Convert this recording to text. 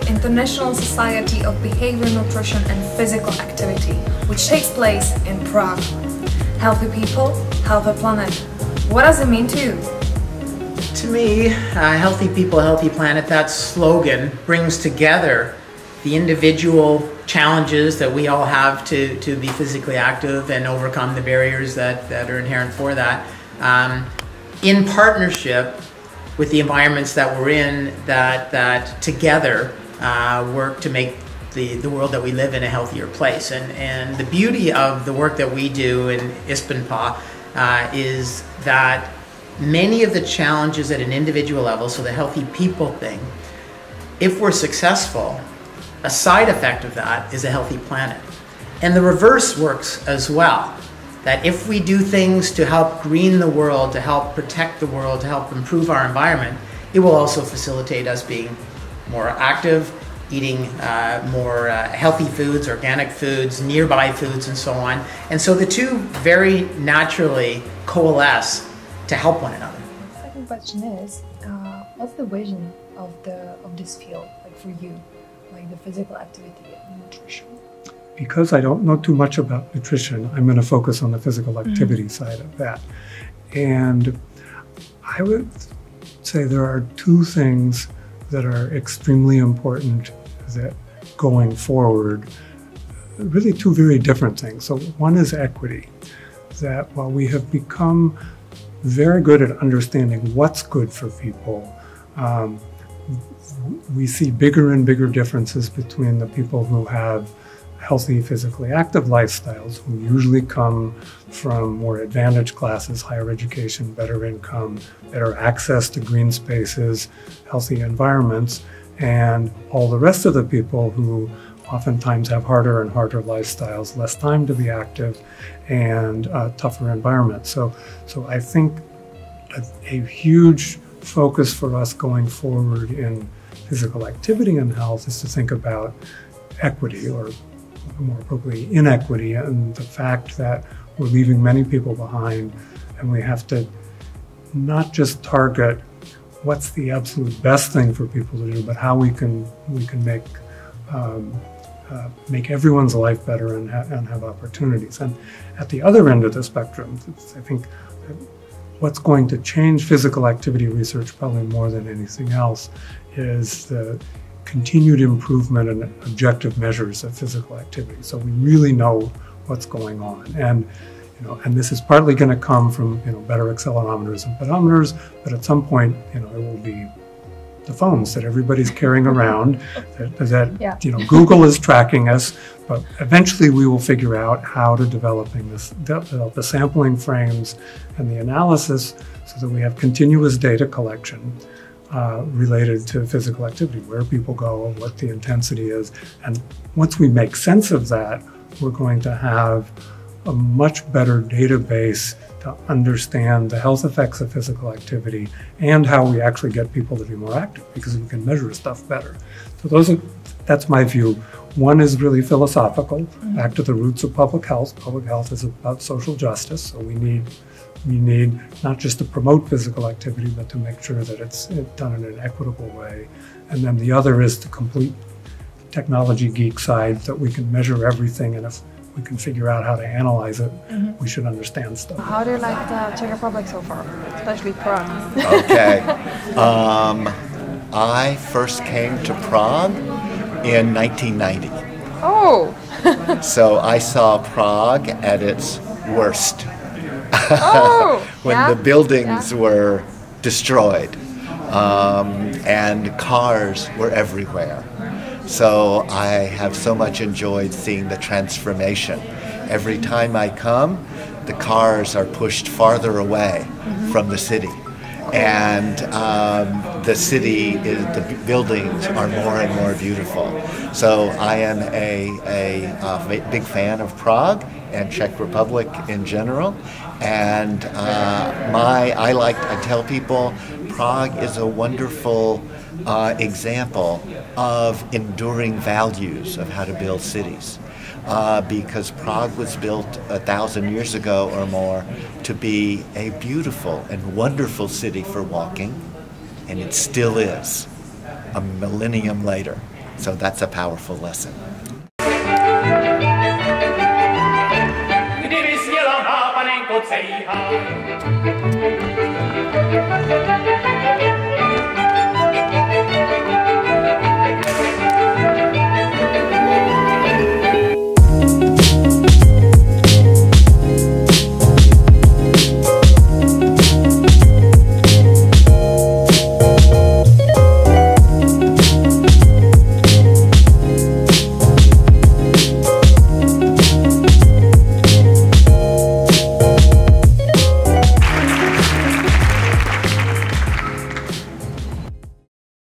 International Society of Behavior, Nutrition and Physical Activity, which takes place in Prague. Healthy people, healthy planet. What does it mean to you? To me, healthy people, healthy planet, that slogan brings together the individual challenges that we all have to be physically active and overcome the barriers that are inherent for that, in partnership with the environments that we're in that together work to make the world that we live in a healthier place. And the beauty of the work that we do in ISBNPA is that many of the challenges at an individual level, so the healthy people thing, if we're successful, a side effect of that is a healthy planet. And the reverse works as well, that if we do things to help green the world, to help protect the world, to help improve our environment, it will also facilitate us being more active, eating more healthy foods, organic foods, nearby foods, and so on. And so the two very naturally coalesce to help one another. The second question is, what's the vision of this field, like for you, like the physical activity and nutrition? Because I don't know too much about nutrition, I'm going to focus on the physical activity side of that. And I would say there are two things that are extremely important that going forward, really two very different things. So one is equity, that while we have become very good at understanding what's good for people, we see bigger and bigger differences between the people who have healthy, physically active lifestyles, who usually come from more advantaged classes, higher education, better income, better access to green spaces, healthy environments, and all the rest of the people who oftentimes have harder and harder lifestyles, less time to be active, and tougher environments. So I think a huge focus for us going forward in physical activity and health is to think about equity, or more appropriately inequity, and the fact that we're leaving many people behind, and we have to not just target what's the absolute best thing for people to do, but how we can make everyone's life better and have opportunities. And at the other end of the spectrum, I think what's going to change physical activity research probably more than anything else is the continued improvement in objective measures of physical activity. So we really know what's going on. And and this is partly going to come from better accelerometers and pedometers, but at some point it will be the phones that everybody's carrying around, that Google is tracking us, but eventually we will figure out how to develop the sampling frames and the analysis so that we have continuous data collection related to physical activity, where people go, what the intensity is. And once we make sense of that, we're going to have a much better database to understand the health effects of physical activity and how we actually get people to be more active, because we can measure stuff better. So that's my view. One is really philosophical, back to the roots of public health. Public health is about social justice, so we need not just to promote physical activity, but to make sure that it's done in an equitable way. And then the other is the complete technology geek side, that we can measure everything, and if we can figure out how to analyze it, we should understand stuff. How do you like the Czech Republic so far, especially Prague? Okay. I first came to Prague in 1990. Oh! So I saw Prague at its worst. Oh! When the buildings were destroyed and cars were everywhere. So I have so much enjoyed seeing the transformation. Every time I come, the cars are pushed farther away from the city. And the buildings are more and more beautiful. So I am a big fan of Prague and Czech Republic in general. And I tell people Prague is a wonderful example of enduring values of how to build cities. Because Prague was built 1,000 years ago or more to be a beautiful and wonderful city for walking, and it still is, a millennium later. So that's a powerful lesson. Kdyby sněla má panenko cejha.